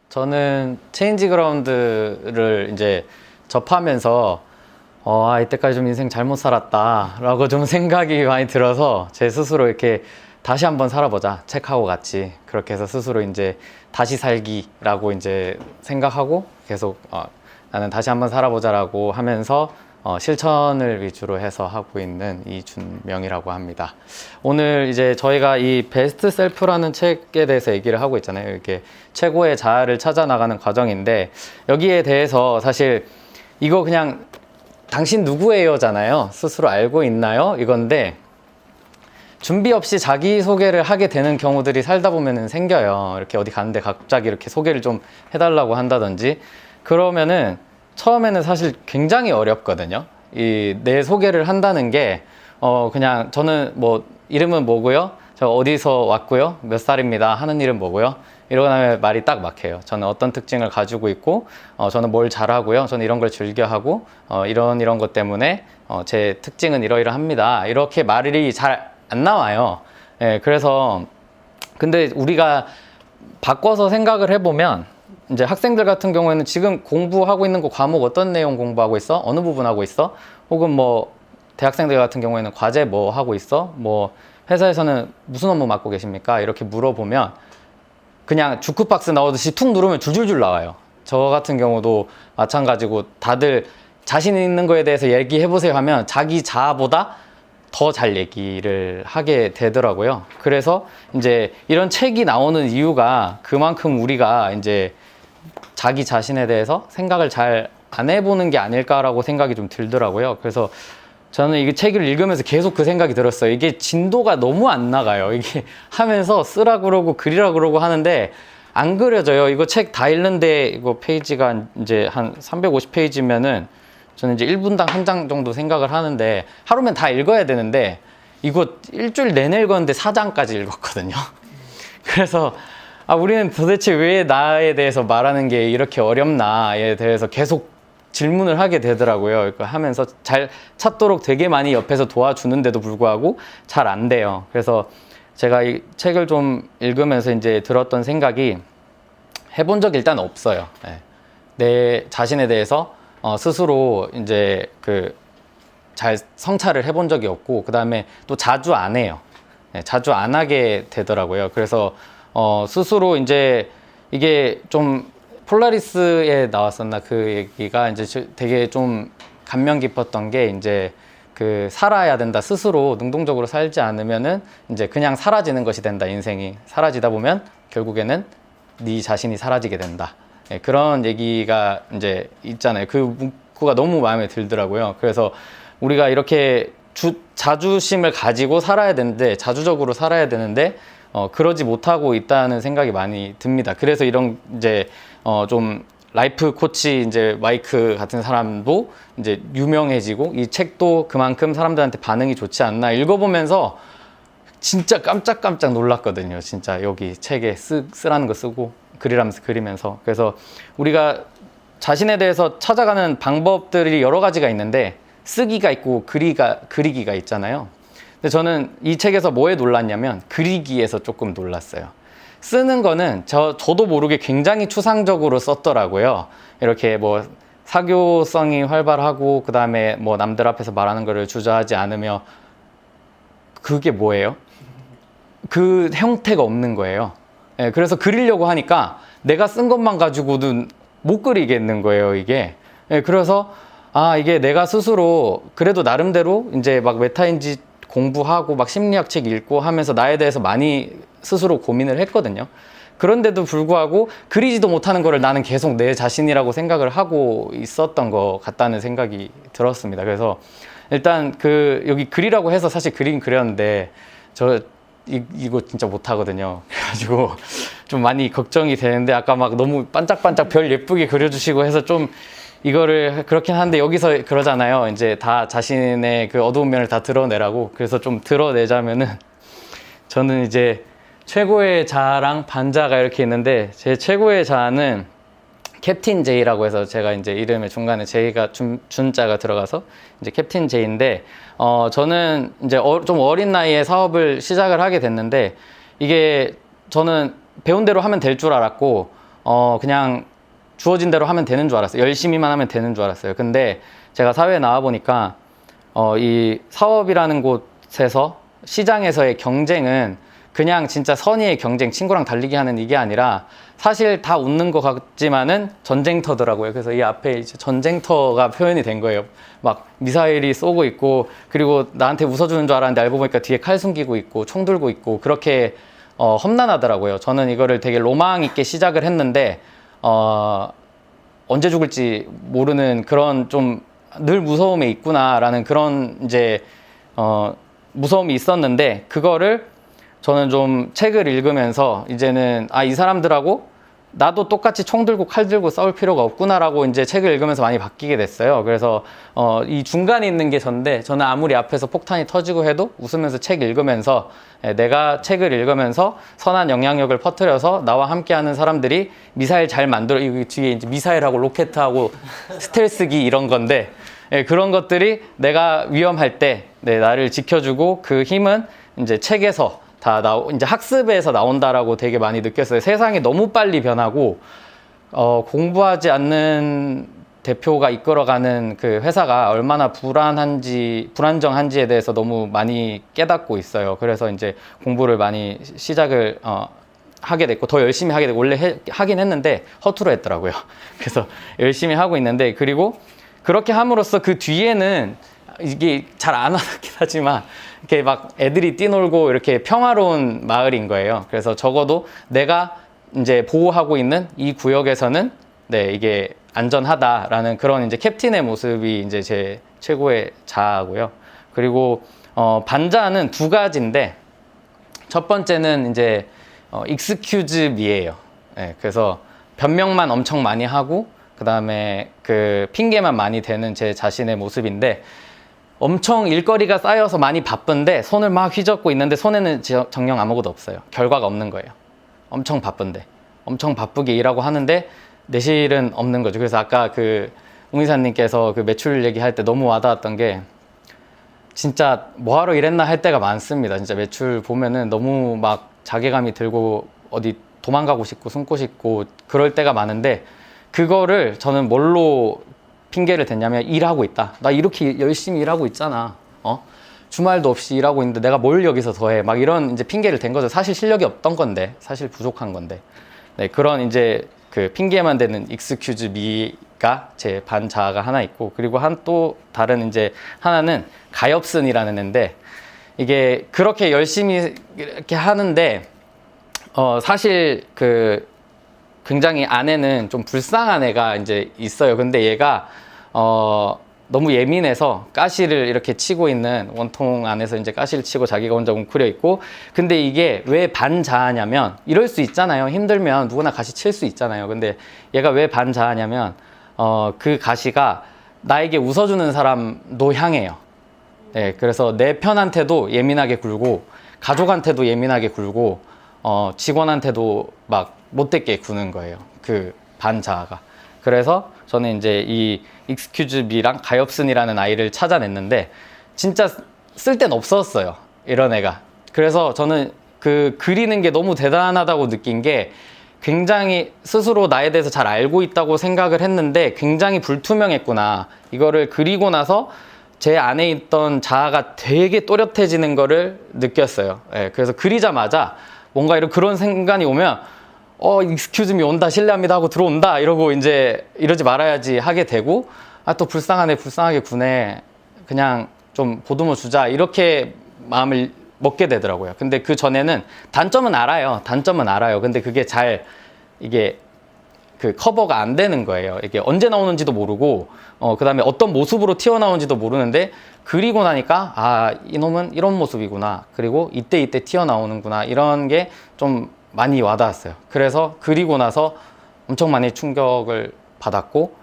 저는 체인지 그라운드를 이제 접하면서 이때까지 좀 인생 잘못 살았다 라고 좀 생각이 많이 들어서 제 스스로 이렇게 다시 한번 살아보자, 책하고 같이 그렇게 해서 스스로 이제 다시 살기라고 이제 생각하고 계속 나는 다시 한번 살아보자 라고 하면서 실천을 위주로 해서 하고 있는 이준명이라고 합니다. 오늘 이제 저희가 이 베스트 셀프라는 책에 대해서 얘기를 하고 있잖아요. 이렇게 최고의 자아를 찾아 나가는 과정인데, 여기에 대해서 사실 이거 그냥 당신 누구예요 잖아요. 스스로 알고 있나요? 이건데, 준비 없이 자기소개를 하게 되는 경우들이 살다 보면은 생겨요. 이렇게 어디 가는데 갑자기 이렇게 소개를 좀 해달라고 한다든지, 그러면은 처음에는 사실 굉장히 어렵거든요. 내 소개를 한다는 게 그냥 저는 뭐 이름은 뭐고요, 저 어디서 왔고요, 몇 살입니다, 하는 일은 뭐고요, 이러고 나면 말이 딱 막혀요. 저는 어떤 특징을 가지고 있고 저는 뭘 잘하고요, 저는 이런 걸 즐겨하고 이런 것 때문에 제 특징은 이러이러합니다, 이렇게 말이 잘 안 나와요. 예, 그래서 근데 우리가 바꿔서 생각을 해보면, 이제 학생들 같은 경우에는 지금 공부하고 있는 거 과목 어떤 내용 공부하고 있어? 어느 부분 하고 있어? 혹은 뭐 대학생들 같은 경우에는 과제 뭐 하고 있어? 뭐 회사에서는 무슨 업무 맡고 계십니까? 이렇게 물어보면 그냥 주크박스 나오듯이 툭 누르면 줄줄줄 나와요. 저 같은 경우도 마찬가지고, 다들 자신 있는 거에 대해서 얘기해보세요 하면 자기 자아보다 더 잘 얘기를 하게 되더라고요. 그래서 이제 이런 책이 나오는 이유가 그만큼 우리가 이제 자기 자신에 대해서 생각을 잘 안 해보는 게 아닐까라고 생각이 좀 들더라고요. 그래서 저는 이 책을 읽으면서 계속 그 생각이 들었어요. 이게 진도가 너무 안 나가요. 이게 하면서 쓰라 그러고 그리라 그러고 하는데 안 그려져요. 이거 책 다 읽는데 이거 페이지가 이제 한 350페이지면은 저는 이제 1분당 한 장 정도 생각을 하는데, 하루면 다 읽어야 되는데 이거 일주일 내내 읽었는데 4장까지 읽었거든요. 그래서 우리는 도대체 왜 나에 대해서 말하는 게 이렇게 어렵나에 대해서 계속 질문을 하게 되더라고요. 하면서 잘 찾도록 되게 많이 옆에서 도와주는데도 불구하고 잘 안 돼요. 그래서 제가 이 책을 좀 읽으면서 이제 들었던 생각이, 해본 적이 일단 없어요. 내 자신에 대해서 스스로 이제 잘 성찰을 해본 적이 없고, 그 다음에 또 자주 안 해요. 자주 안 하게 되더라고요. 그래서 스스로 이제 이게 좀 폴라리스에 나왔었나, 그 얘기가 이제 되게 좀 감명 깊었던 게, 이제 살아야 된다. 스스로 능동적으로 살지 않으면은 이제 그냥 사라지는 것이 된다. 인생이 사라지다 보면 결국에는 네 자신이 사라지게 된다. 그런 얘기가 이제 있잖아요. 그 문구가 너무 마음에 들더라고요. 그래서 우리가 이렇게 자주심을 가지고 살아야 되는데, 자주적으로 살아야 되는데 그러지 못하고 있다는 생각이 많이 듭니다. 그래서 이런 이제 좀 라이프 코치 이제 마이크 같은 사람도 이제 유명해지고, 이 책도 그만큼 사람들한테 반응이 좋지 않나, 읽어보면서 진짜 깜짝깜짝 놀랐거든요. 진짜 여기 책에 쓰라는 거 쓰고 글이라면서 그리면서. 그래서 우리가 자신에 대해서 찾아가는 방법들이 여러 가지가 있는데, 쓰기가 있고 그리기가 있잖아요. 근데 저는 이 책에서 뭐에 놀랐냐면 그리기에서 조금 놀랐어요. 쓰는 거는 저도 모르게 굉장히 추상적으로 썼더라고요. 이렇게 뭐 사교성이 활발하고, 그 다음에 뭐 남들 앞에서 말하는 거를 주저하지 않으며, 그게 뭐예요? 그 형태가 없는 거예요. 그래서 그리려고 하니까 내가 쓴 것만 가지고는 못 그리겠는 거예요, 이게. 그래서 이게 내가 스스로 그래도 나름대로 이제 막 메타인지 공부하고 막 심리학 책 읽고 하면서 나에 대해서 많이 스스로 고민을 했거든요. 그런데도 불구하고 그리지도 못하는 거를 나는 계속 내 자신이라고 생각을 하고 있었던 것 같다는 생각이 들었습니다. 그래서 일단 여기 그리라고 해서 사실 그리긴 그렸는데 이거 진짜 못하거든요. 그래가지고 좀 많이 걱정이 되는데, 아까 막 너무 반짝반짝 별 예쁘게 그려주시고 해서 좀 이거를 그렇긴 한데, 여기서 그러잖아요. 이제 다 자신의 그 어두운 면을 다 드러내라고. 그래서 좀 드러내자면은, 저는 이제 최고의 자아랑 반자가 이렇게 있는데, 제 최고의 자아는 캡틴 J라고 해서 제가 이제 이름의 중간에 J가 준자가 들어가서 이제 캡틴 J인데, 저는 이제 좀 어린 나이에 사업을 시작을 하게 됐는데, 이게 저는 배운 대로 하면 될 줄 알았고, 그냥 주어진 대로 하면 되는 줄 알았어요. 열심히만 하면 되는 줄 알았어요. 근데 제가 사회에 나와 보니까, 이 사업이라는 곳에서 시장에서의 경쟁은 그냥 진짜 선의의 경쟁, 친구랑 달리기 하는 이게 아니라 사실 다 웃는 것 같지만은 전쟁터더라고요. 그래서 이 앞에 이제 전쟁터가 표현이 된 거예요. 막 미사일이 쏘고 있고, 그리고 나한테 웃어주는 줄 알았는데 알고 보니까 뒤에 칼 숨기고 있고 총 들고 있고, 그렇게 험난하더라고요. 저는 이거를 되게 로망 있게 시작을 했는데, 언제 죽을지 모르는 그런 좀 늘 무서움에 있구나라는 그런 이제 무서움이 있었는데, 그거를 저는 좀 책을 읽으면서 이제는 이 사람들하고 나도 똑같이 총 들고 칼 들고 싸울 필요가 없구나라고 이제 책을 읽으면서 많이 바뀌게 됐어요. 그래서 이 중간에 있는 게 전데, 저는 아무리 앞에서 폭탄이 터지고 해도 웃으면서 책 읽으면서, 내가 책을 읽으면서 선한 영향력을 퍼뜨려서 나와 함께하는 사람들이 미사일 잘 만들어, 이 뒤에 이제 미사일하고 로켓하고 스텔스기 이런 건데, 그런 것들이 내가 위험할 때 나를 지켜주고, 그 힘은 이제 책에서 이제 학습에서 나온다라고 되게 많이 느꼈어요. 세상이 너무 빨리 변하고, 공부하지 않는 대표가 이끌어가는 그 회사가 얼마나 불안정한지에 대해서 너무 많이 깨닫고 있어요. 그래서 이제 공부를 많이 시작을, 하게 됐고, 더 열심히 하게 되고, 원래 하긴 했는데 허투루 했더라고요. 그래서 열심히 하고 있는데, 그리고 그렇게 함으로써 그 뒤에는 이게 잘 안 와닿긴 하지만 이렇게 막 애들이 뛰놀고 이렇게 평화로운 마을인 거예요. 그래서 적어도 내가 이제 보호하고 있는 이 구역에서는 이게 안전하다라는 그런 이제 캡틴의 모습이 이제 제 최고의 자아고요. 그리고 반자는 두 가지인데, 첫 번째는 이제 excuse me예요. 그래서 변명만 엄청 많이 하고, 그 다음에 그 핑계만 많이 대는 제 자신의 모습인데, 엄청 일거리가 쌓여서 많이 바쁜데 손을 막 휘젓고 있는데 손에는 정녕 아무것도 없어요. 결과가 없는 거예요. 엄청 바쁜데, 엄청 바쁘게 일하고 하는데 내실은 없는 거죠. 그래서 아까 그 웅이사님께서 그 매출 얘기할 때 너무 와닿았던 게, 진짜 뭐하러 일했나 할 때가 많습니다. 진짜 매출 보면은 너무 막 자괴감이 들고 어디 도망가고 싶고 숨고 싶고 그럴 때가 많은데, 그거를 저는 뭘로 핑계를 댔냐면, 일하고 있다. 나 이렇게 열심히 일하고 있잖아. 주말도 없이 일하고 있는데 내가 뭘 여기서 더해. 막 이런 이제 핑계를 댄 거죠. 사실 실력이 없던 건데, 사실 부족한 건데. 그런 이제 그 핑계만 대는 excuse me가 제 반자아가 하나 있고, 그리고 또 다른 이제 하나는 가엾은이라는 애인데, 이게 그렇게 열심히 이렇게 하는데, 사실 그 굉장히 안에는 좀 불쌍한 애가 이제 있어요. 근데 얘가 너무 예민해서 가시를 이렇게 치고 있는, 원통 안에서 이제 가시를 치고 자기가 혼자 웅크려 있고, 근데 이게 왜 반자아냐면, 이럴 수 있잖아요. 힘들면 누구나 가시 칠 수 있잖아요. 근데 얘가 왜 반자아냐면, 그 가시가 나에게 웃어주는 사람도 향해요. 그래서 내 편한테도 예민하게 굴고, 가족한테도 예민하게 굴고, 직원한테도 막 못되게 구는 거예요. 그 반자아가. 그래서 저는 이제 이 excuse me랑 가엾은이라는 아이를 찾아냈는데, 진짜 쓸 데는 없었어요. 이런 애가. 그래서 저는 그 그리는 게 너무 대단하다고 느낀 게, 굉장히 스스로 나에 대해서 잘 알고 있다고 생각을 했는데 굉장히 불투명했구나. 이거를 그리고 나서 제 안에 있던 자아가 되게 또렷해지는 거를 느꼈어요. 그래서 그리자마자 뭔가 그런 생각이 오면, excuse me 온다, 실례합니다 하고 들어온다 이러고 이제 이러지 말아야지 하게 되고, 또 불쌍하네, 불쌍하게 구네, 그냥 좀 보듬어 주자, 이렇게 마음을 먹게 되더라고요. 근데 그 전에는 단점은 알아요. 근데 그게 잘 이게 그 커버가 안 되는 거예요. 이게 언제 나오는지도 모르고, 그 다음에 어떤 모습으로 튀어나오는지도 모르는데, 그리고 나니까 이놈은 이런 모습이구나, 그리고 이때 튀어나오는구나, 이런 게 좀 많이 와닿았어요. 그래서 그리고 나서 엄청 많이 충격을 받았고,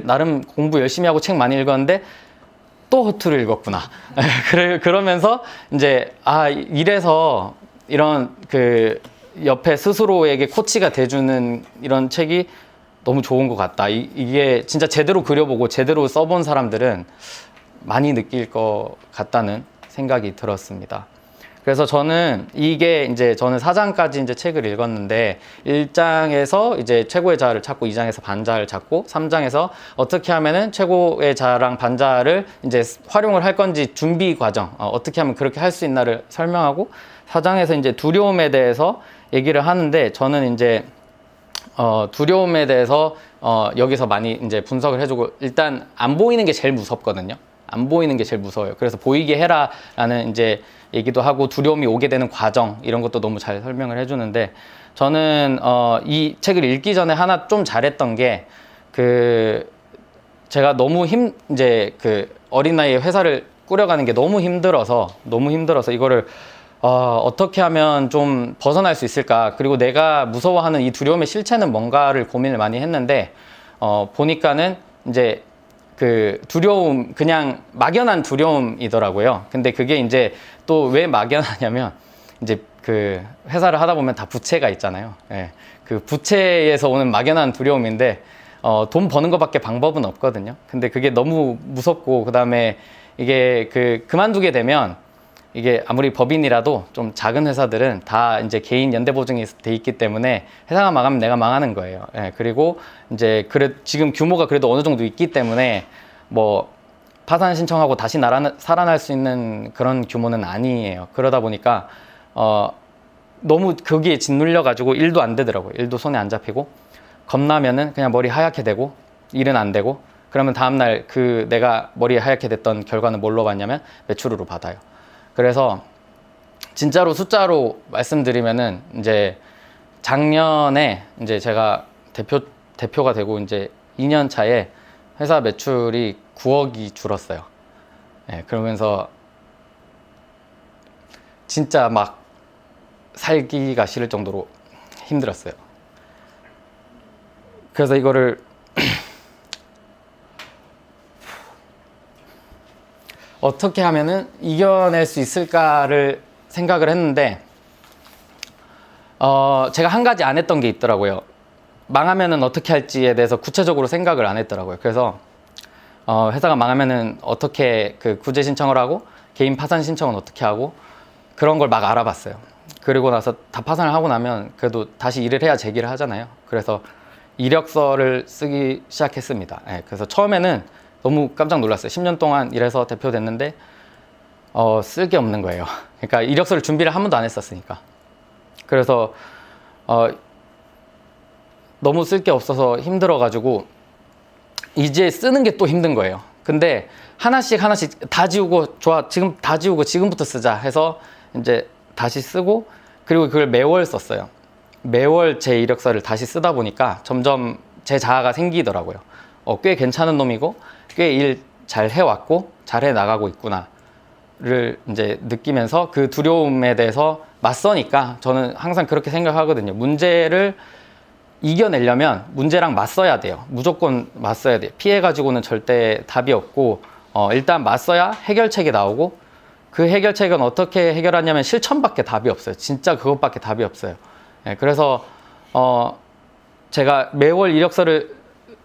나름 공부 열심히 하고 책 많이 읽었는데 또 허투루 읽었구나. 그러면서 이제 이래서 이런 옆에 스스로에게 코치가 돼주는 이런 책이 너무 좋은 것 같다. 이게 진짜 제대로 그려보고 제대로 써본 사람들은 많이 느낄 것 같다는 생각이 들었습니다. 그래서 저는 저는 4장까지 이제 책을 읽었는데 1장에서 이제 최고의 자아를 찾고 2장에서 반자아를 찾고 3장에서 어떻게 하면은 최고의 자아랑 반자아를 이제 활용을 할 건지 준비 과정, 어떻게 하면 그렇게 할 수 있나를 설명하고 4장에서 이제 두려움에 대해서 얘기를 하는데 저는 이제 두려움에 대해서 여기서 많이 이제 분석을 해주고 일단 안 보이는 게 제일 무섭거든요. 안 보이는 게 제일 무서워요. 그래서 보이게 해라라는 이제 얘기도 하고 두려움이 오게 되는 과정 이런 것도 너무 잘 설명을 해주는데 저는 이 책을 읽기 전에 하나 좀 잘했던 게 제가 너무 이제 어린 나이에 회사를 꾸려가는 게 너무 힘들어서 이거를 어떻게 하면 좀 벗어날 수 있을까? 그리고 내가 무서워하는 이 두려움의 실체는 뭔가를 고민을 많이 했는데 보니까는 이제 두려움, 그냥 막연한 두려움이더라고요. 근데 그게 이제 또 왜 막연하냐면 이제 회사를 하다 보면 다 부채가 있잖아요. 예. 그 부채에서 오는 막연한 두려움인데 돈 버는 것밖에 방법은 없거든요. 근데 그게 너무 무섭고 그다음에 이게 그만두게 되면 이게 아무리 법인이라도 좀 작은 회사들은 다 이제 개인 연대보증이 돼 있기 때문에 회사가 망하면 내가 망하는 거예요. 예, 그리고 이제 지금 규모가 그래도 어느 정도 있기 때문에 뭐 파산 신청하고 다시 살아날 수 있는 그런 규모는 아니에요. 그러다 보니까 너무 거기에 짓눌려 가지고 일도 안 되더라고요. 일도 손에 안 잡히고 겁나면은 그냥 머리 하얗게 되고 일은 안 되고 그러면 다음날 내가 머리 하얗게 됐던 결과는 뭘로 받냐면 매출으로 받아요. 그래서 진짜로 숫자로 말씀드리면은 이제 작년에 이제 제가 대표가 되고 이제 2년 차에 회사 매출이 9억이 줄었어요. 네, 그러면서 진짜 막 살기가 싫을 정도로 힘들었어요. 그래서 이거를 어떻게 하면은 이겨낼 수 있을까를 생각을 했는데 제가 한 가지 안 했던 게 있더라고요. 망하면은 어떻게 할지에 대해서 구체적으로 생각을 안 했더라고요. 그래서 회사가 망하면은 어떻게 구제 신청을 하고 개인 파산 신청은 어떻게 하고 그런 걸 막 알아봤어요. 그리고 나서 다 파산을 하고 나면 그래도 다시 일을 해야 재기를 하잖아요. 그래서 이력서를 쓰기 시작했습니다. 네, 그래서 처음에는 너무 깜짝 놀랐어요. 10년 동안 일해서 대표 됐는데 쓸 게 없는 거예요. 그러니까 이력서를 준비를 한 번도 안 했었으니까. 그래서 너무 쓸 게 없어서 힘들어가지고 이제 쓰는 게 또 힘든 거예요. 근데 하나씩 다 지우고 좋아 지금 다 지우고 지금부터 쓰자 해서 이제 다시 쓰고 그리고 그걸 매월 썼어요. 매월 제 이력서를 다시 쓰다 보니까 점점 제 자아가 생기더라고요. 꽤 괜찮은 놈이고 꽤 일 잘 해왔고 잘 해나가고 있구나를 이제 느끼면서 그 두려움에 대해서 맞서니까 저는 항상 그렇게 생각하거든요. 문제를 이겨내려면 문제랑 맞서야 돼요. 무조건 맞서야 돼요. 피해가지고는 절대 답이 없고 일단 맞서야 해결책이 나오고 그 해결책은 어떻게 해결하냐면 실천밖에 답이 없어요. 진짜 그것밖에 답이 없어요. 네, 그래서 제가 매월 이력서를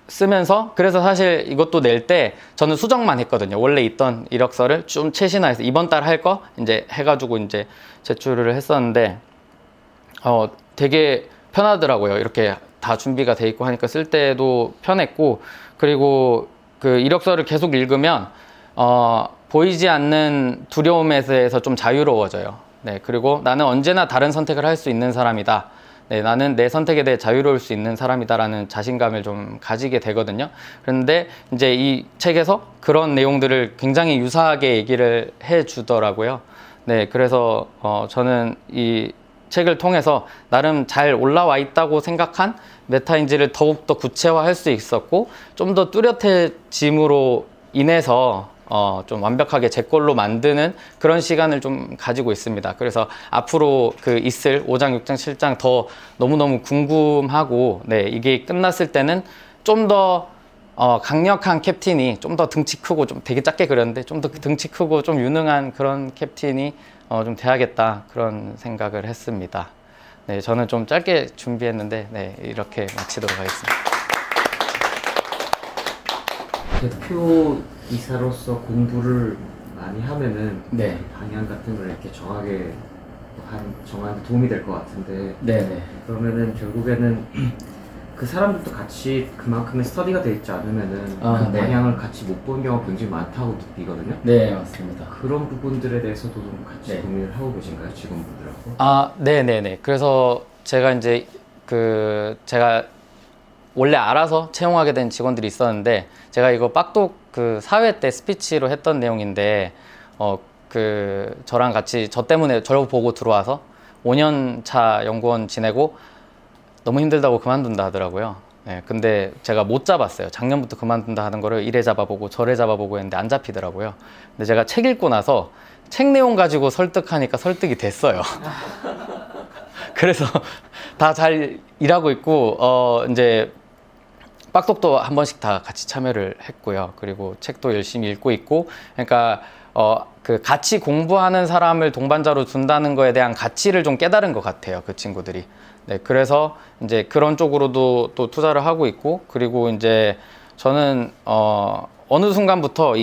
쓰면서 그래서 사실 이것도 낼 때 저는 수정만 했거든요. 원래 있던 이력서를 좀 최신화해서 이번 달 할 거 이제 해가지고 이제 제출을 했었는데 되게 편하더라고요. 이렇게 다 준비가 돼 있고 하니까 쓸 때도 편했고 그리고 그 이력서를 계속 읽으면 보이지 않는 두려움에 대해서 좀 자유로워져요. 네, 그리고 나는 언제나 다른 선택을 할 수 있는 사람이다. 네, 나는 내 선택에 대해 자유로울 수 있는 사람이다라는 자신감을 좀 가지게 되거든요. 그런데 이제 이 책에서 그런 내용들을 굉장히 유사하게 얘기를 해 주더라고요. 네, 그래서 저는 이 책을 통해서 나름 잘 올라와 있다고 생각한 메타인지를 더욱더 구체화할 수 있었고 좀 더 뚜렷해짐으로 인해서 좀 완벽하게 제 걸로 만드는 그런 시간을 좀 가지고 있습니다. 그래서 앞으로 있을 5장, 6장, 7장 더 너무너무 궁금하고 네, 이게 끝났을 때는 좀 더 강력한 캡틴이 좀 더 등치 크고 좀 되게 작게 그렸는데 좀 더 등치 크고 좀 유능한 그런 캡틴이 좀 돼야겠다 그런 생각을 했습니다. 네, 저는 좀 짧게 준비했는데 네, 이렇게 마치도록 하겠습니다. 대표이사로서 공부를 많이 하면은 네. 방향 같은 걸 이렇게 정하게 정하는 데 도움이 될 것 같은데 네네. 그러면은 결국에는 그 사람들도 같이 그만큼의 스터디가 돼 있지 않으면은 그 네. 방향을 같이 못 본 경우가 굉장히 많다고 느끼거든요. 네, 맞습니다. 그런 부분들에 대해서도 좀 같이 네. 고민을 하고 계신가요, 직원분들하고? 아, 네네네. 그래서 제가 이제 제가 원래 알아서 채용하게 된 직원들이 있었는데, 제가 이거 빡독 그 사회 때 스피치로 했던 내용인데, 저랑 같이 저 때문에 저를 보고 들어와서 5년 차 연구원 지내고 너무 힘들다고 그만둔다 하더라고요. 네, 근데 제가 못 잡았어요. 작년부터 그만둔다 하는 거를 이래 잡아보고 저래 잡아보고 했는데 안 잡히더라고요. 근데 제가 책 읽고 나서 책 내용 가지고 설득하니까 설득이 됐어요. 그래서 다 잘 일하고 있고, 이제 빡독도 한 번씩 다 같이 참여를 했고요. 그리고 책도 열심히 읽고 있고, 그러니까 같이 공부하는 사람을 동반자로 둔다는 거에 대한 가치를 좀 깨달은 것 같아요, 그 친구들이. 네, 그래서 이제 그런 쪽으로도 또 투자를 하고 있고, 그리고 이제 저는 어느 순간부터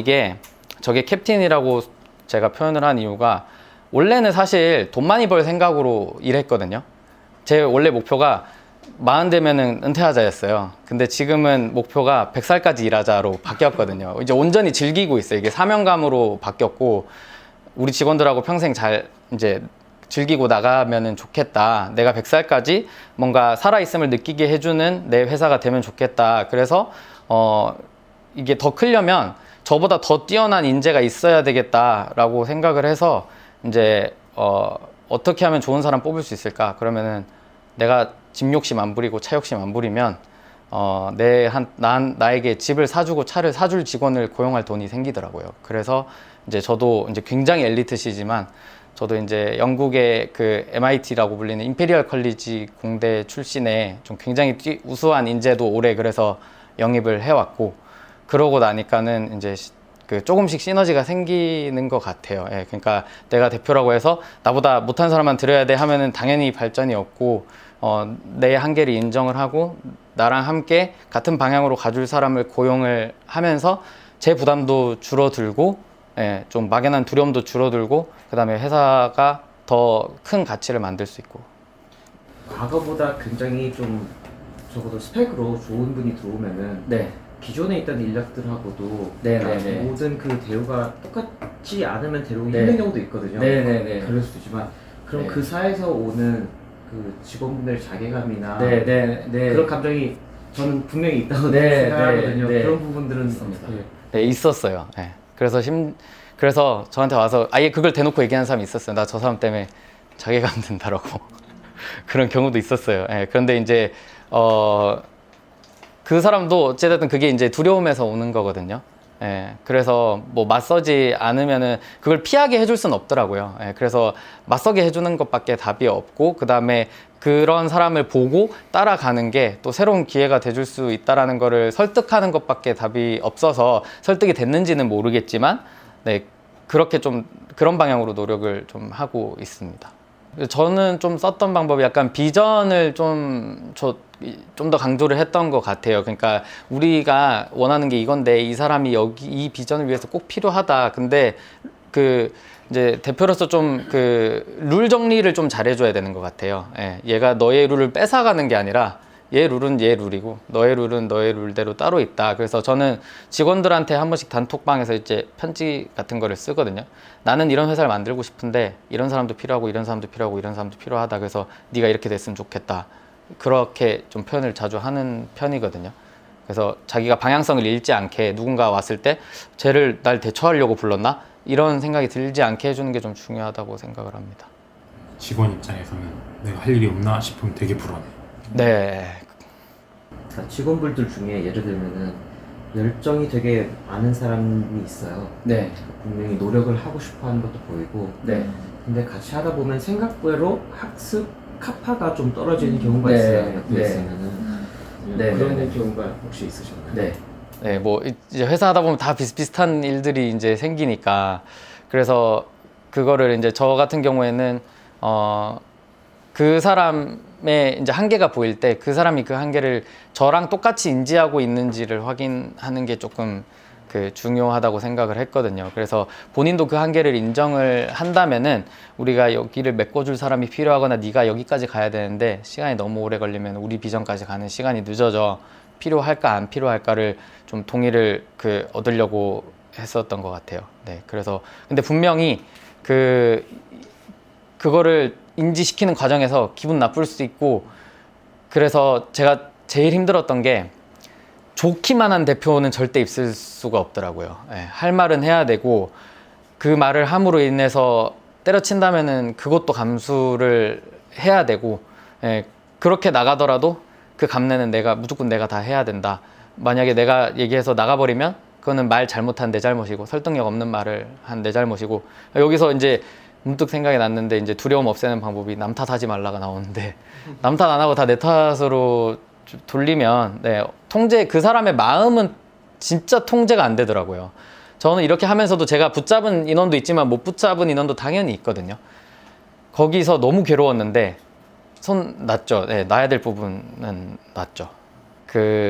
저게 캡틴이라고 제가 표현을 한 이유가, 원래는 사실 돈 많이 벌 생각으로 일했거든요. 제 원래 목표가 40 되면은 은퇴하자였어요. 근데 지금은 목표가 100살까지 일하자로 바뀌었거든요. 이제 온전히 즐기고 있어요. 이게 사명감으로 바뀌었고, 우리 직원들하고 평생 잘 이제 즐기고 나가면은 좋겠다. 내가 100살까지 뭔가 살아있음을 느끼게 해주는 내 회사가 되면 좋겠다. 그래서 이게 더 크려면 저보다 더 뛰어난 인재가 있어야 되겠다라고 생각을 해서, 이제 어떻게 하면 좋은 사람 뽑을 수 있을까? 그러면은 내가 집 욕심 안 부리고 차 욕심 안 부리면 나에게 집을 사주고 차를 사줄 직원을 고용할 돈이 생기더라고요. 그래서 이제 저도 이제 굉장히 엘리트시지만, 저도 이제 영국의 그 MIT라고 불리는 임페리얼 컬리지 공대 출신의 좀 굉장히 우수한 인재도 오래 그래서 영입을 해왔고, 그러고 나니까는 이제 조금씩 시너지가 생기는 것 같아요. 예, 그러니까 내가 대표라고 해서 나보다 못한 사람만 들여야 돼 하면은 당연히 발전이 없고, 내 한계를 인정을 하고 나랑 함께 같은 방향으로 가줄 사람을 고용을 하면서 제 부담도 줄어들고, 예, 좀 막연한 두려움도 줄어들고, 그 다음에 회사가 더 큰 가치를 만들 수 있고. 과거보다 굉장히 좀 적어도 스펙으로 좋은 분이 들어오면은 네. 기존에 있던 인력들하고도 네네네. 모든 그 대우가 똑같지 않으면 데려오기 네. 힘든 경우도 있거든요. 네네네. 그럴 수도 있지만, 그럼 네. 그 사에서 오는 그 직원분들의 자괴감이나 네네. 그런 감정이 저는 분명히 있다고 네, 생각하거든요. 네, 네. 그런 부분들은 있습니다. 어떻게? 네, 있었어요. 네. 그래서 저한테 와서 아예 그걸 대놓고 얘기하는 사람이 있었어요. 나 저 사람 때문에 자괴감 든다라고. 그런 경우도 있었어요. 네. 그런데 이제 그 사람도 어찌됐든 그게 이제 두려움에서 오는 거거든요. 예, 그래서 뭐 맞서지 않으면은 그걸 피하게 해줄 수는 없더라고요. 예, 그래서 맞서게 해주는 것밖에 답이 없고, 그 다음에 그런 사람을 보고 따라가는 게 또 새로운 기회가 돼줄 수 있다라는 거를 설득하는 것밖에 답이 없어서, 설득이 됐는지는 모르겠지만, 네, 그렇게 좀 그런 방향으로 노력을 좀 하고 있습니다. 저는 좀 썼던 방법이 약간 비전을 좀 더 강조를 했던 것 같아요. 그러니까 우리가 원하는 게 이건데 이 사람이 이 비전을 위해서 꼭 필요하다. 근데 이제 대표로서 좀 룰 정리를 좀 잘해줘야 되는 것 같아요. 예, 얘가 너의 룰을 뺏어가는 게 아니라 얘 룰은 얘 룰이고 너의 룰은 너의 룰대로 따로 있다. 그래서 저는 직원들한테 한 번씩 단톡방에서 이제 편지 같은 거를 쓰거든요. 나는 이런 회사를 만들고 싶은데 이런 사람도 필요하고 이런 사람도 필요하고 이런 사람도 필요하다. 그래서 네가 이렇게 됐으면 좋겠다. 그렇게 좀 표현을 자주 하는 편이거든요. 그래서 자기가 방향성을 잃지 않게, 누군가 왔을 때 쟤를 날 대처하려고 불렀나? 이런 생각이 들지 않게 해주는 게 좀 중요하다고 생각을 합니다. 직원 입장에서는 내가 할 일이 없나 싶으면 되게 불안해. 네. 그러니까 직원분들 중에 예를 들면은 열정이 되게 많은 사람이 있어요. 네. 분명히 노력을 하고 싶어하는 것도 보이고. 네. 근데 같이 하다 보면 생각외로 학습 카파가 좀 떨어지는 경우가 네. 있어요. 옆에 네. 있으면은. 네. 그런 네. 경우가 혹시 있으셨나요? 네. 네, 뭐 이제 회사 하다 보면 다 비슷비슷한 일들이 이제 생기니까, 그래서 그거를 이제 저 같은 경우에는 그 사람의 이제 한계가 보일 때 그 사람이 그 한계를 저랑 똑같이 인지하고 있는지를 확인하는 게 조금 그 중요하다고 생각을 했거든요. 그래서 본인도 그 한계를 인정을 한다면은 우리가 여기를 메꿔줄 사람이 필요하거나 네가 여기까지 가야 되는데 시간이 너무 오래 걸리면 우리 비전까지 가는 시간이 늦어져. 필요할까 안 필요할까를 좀 동의를 얻으려고 했었던 것 같아요. 네, 그래서 근데 분명히 그거를 인지시키는 과정에서 기분 나쁠 수도 있고, 그래서 제가 제일 힘들었던 게 좋기만 한 대표는 절대 있을 수가 없더라고요. 예, 할 말은 해야 되고 그 말을 함으로 인해서 때려친다면은 그것도 감수를 해야 되고, 예, 그렇게 나가더라도 그 감내는 무조건 내가 다 해야 된다. 만약에 내가 얘기해서 나가버리면 그거는 말 잘못한 내 잘못이고 설득력 없는 말을 한 내 잘못이고, 여기서 이제 문득 생각이 났는데 이제 두려움 없애는 방법이 남 탓하지 말라가 나오는데 남 탓 안 하고 다 내 탓으로 돌리면 그 사람의 마음은 진짜 통제가 안 되더라고요. 저는 이렇게 하면서도 제가 붙잡은 인원도 있지만 못 붙잡은 인원도 당연히 있거든요. 거기서 너무 괴로웠는데 손 놨죠. 네, 놔야 될 부분은 놨죠.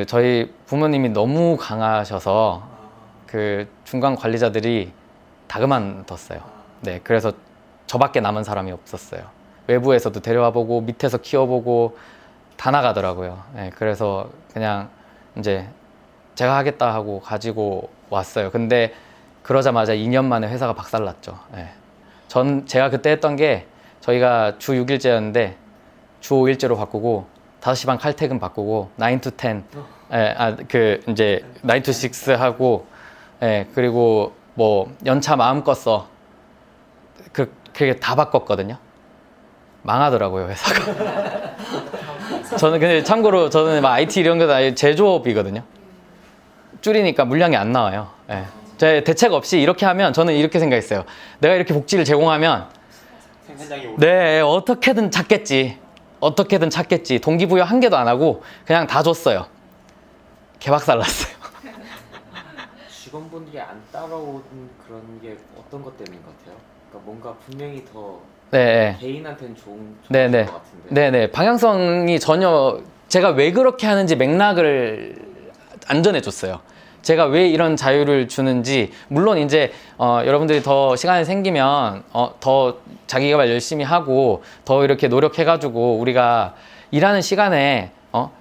저희 부모님이 너무 강하셔서 중간 관리자들이 다 그만뒀어요. 네, 그래서 저밖에 남은 사람이 없었어요. 외부에서도 데려와 보고 밑에서 키워보고 다 나가더라고요. 네, 그래서 그냥 이제 제가 하겠다 하고 가지고 왔어요. 근데 그러자마자 2년 만에 회사가 박살났죠. 네. 제가 그때 했던 게 저희가 주 6일제였는데 주 5일제로 바꾸고 5시 반 칼퇴근 바꾸고 9 to 10 이제 9 to 6 하고, 그리고 뭐 연차 마음껏 써. 그게 다 바꿨거든요. 망하더라고요, 회사가. 저는 근데 참고로 저는 막 IT 이런 거 아니고 제조업이거든요. 줄이니까 물량이 안 나와요. 제 대책 없이 이렇게 하면 저는 이렇게 생각했어요. 내가 이렇게 복지를 제공하면 어떻게든 찾겠지. 동기부여 한 개도 안 하고 그냥 다 줬어요. 개박살 났어요. 직원분들이 안 따라오는 그런 게 어떤 것 때문인 것 같아요? 그러니까 뭔가 분명히 더 개인한테는 좋은 것 같은데. 네네. 방향성이 전혀, 제가 왜 그렇게 하는지 맥락을 안 전해줬어요. 제가 왜 이런 자유를 주는지. 물론 이제 여러분들이 더 시간이 생기면 더 자기개발 열심히 하고 더 이렇게 노력해가지고 우리가 일하는 시간에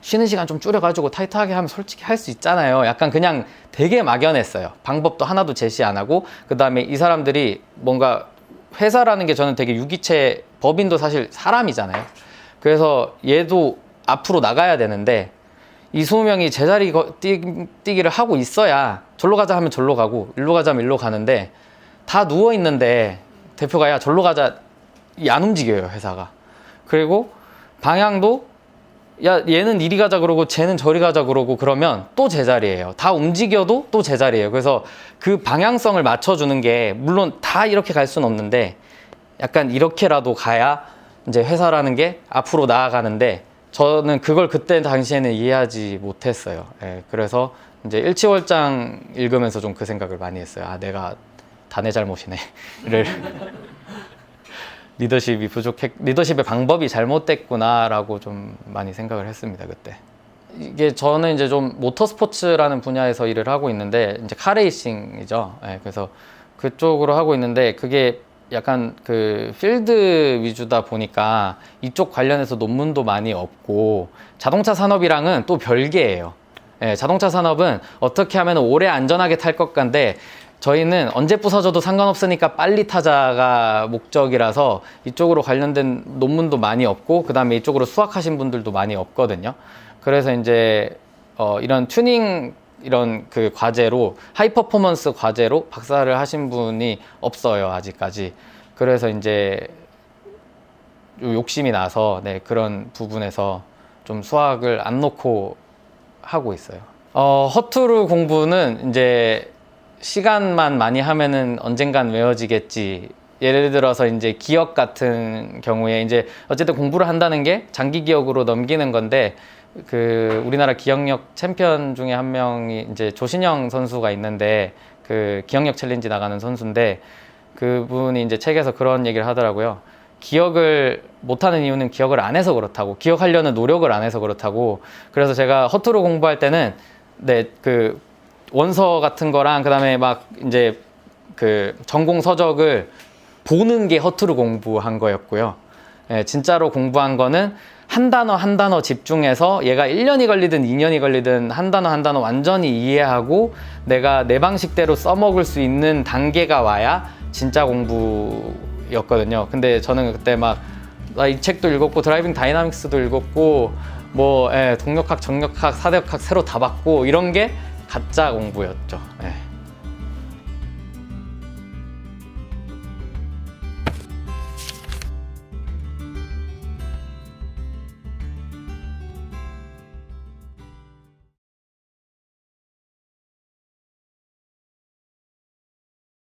쉬는 시간 좀 줄여가지고 타이트하게 하면 솔직히 할 수 있잖아요. 약간 그냥 되게 막연했어요. 방법도 하나도 제시 안 하고, 그 다음에 이 사람들이 뭔가 회사라는 게 저는 되게 유기체, 법인도 사실 사람이잖아요. 그래서 얘도 앞으로 나가야 되는데 이 20명이 제자리 뛰기를 하고 있어야 절로 가자 하면 절로 가고 일로 가자 하면 일로 가는데, 다 누워있는데 대표가 야 절로 가자, 안 움직여요, 회사가. 그리고 방향도 야 얘는 이리 가자 그러고 쟤는 저리 가자 그러고 그러면 또 제자리예요. 다 움직여도 또 제자리예요. 그래서 그 방향성을 맞춰주는 게, 물론 다 이렇게 갈 수는 없는데 약간 이렇게라도 가야 이제 회사라는 게 앞으로 나아가는데, 저는 그걸 그때 당시에는 이해하지 못했어요. 그래서 이제 일치월장 읽으면서 좀 그 생각을 많이 했어요. 아, 내가 다 내 잘못이네. 리더십의 방법이 잘못됐구나라고 좀 많이 생각을 했습니다, 그때. 이게 저는 이제 좀 모터스포츠라는 분야에서 일을 하고 있는데, 이제 카레이싱이죠. 그래서 그쪽으로 하고 있는데, 그게 약간 필드 위주다 보니까 이쪽 관련해서 논문도 많이 없고, 자동차 산업이랑은 또 별개예요. 자동차 산업은 어떻게 하면 오래 안전하게 탈 것 같은데, 저희는 언제 부서져도 상관없으니까 빨리 타자가 목적이라서 이쪽으로 관련된 논문도 많이 없고, 그 다음에 이쪽으로 수학하신 분들도 많이 없거든요. 그래서 이제 이런 튜닝 이런 과제로, 하이 퍼포먼스 과제로 박사를 하신 분이 없어요, 아직까지. 그래서 이제 욕심이 나서 그런 부분에서 좀 수학을 안 놓고 하고 있어요. 허투루 공부는 이제 시간만 많이 하면은 언젠간 외워지겠지. 예를 들어서 이제 기억 같은 경우에 이제 어쨌든 공부를 한다는 게 장기 기억으로 넘기는 건데, 우리나라 기억력 챔피언 중에 한 명이 이제 조신영 선수가 있는데, 기억력 챌린지 나가는 선수인데, 그분이 이제 책에서 그런 얘기를 하더라고요. 기억을 못하는 이유는 기억을 안 해서 그렇다고, 기억하려는 노력을 안 해서 그렇다고. 그래서 제가 허투루 공부할 때는 그 원서 같은 거랑 그다음에 막 이제 그 전공 서적을 보는 게 허투루 공부한 거였고요. 예, 진짜로 공부한 거는 한 단어 한 단어 집중해서 얘가 1년이 걸리든 2년이 걸리든 한 단어 한 단어 완전히 이해하고 내가 내 방식대로 써먹을 수 있는 단계가 와야 진짜 공부였거든요. 근데 저는 그때 막 이 책도 읽었고 드라이빙 다이나믹스도 읽었고 뭐 동력학, 정력학, 사대역학 새로 다 봤고 이런 게 가짜 공부였죠. 예.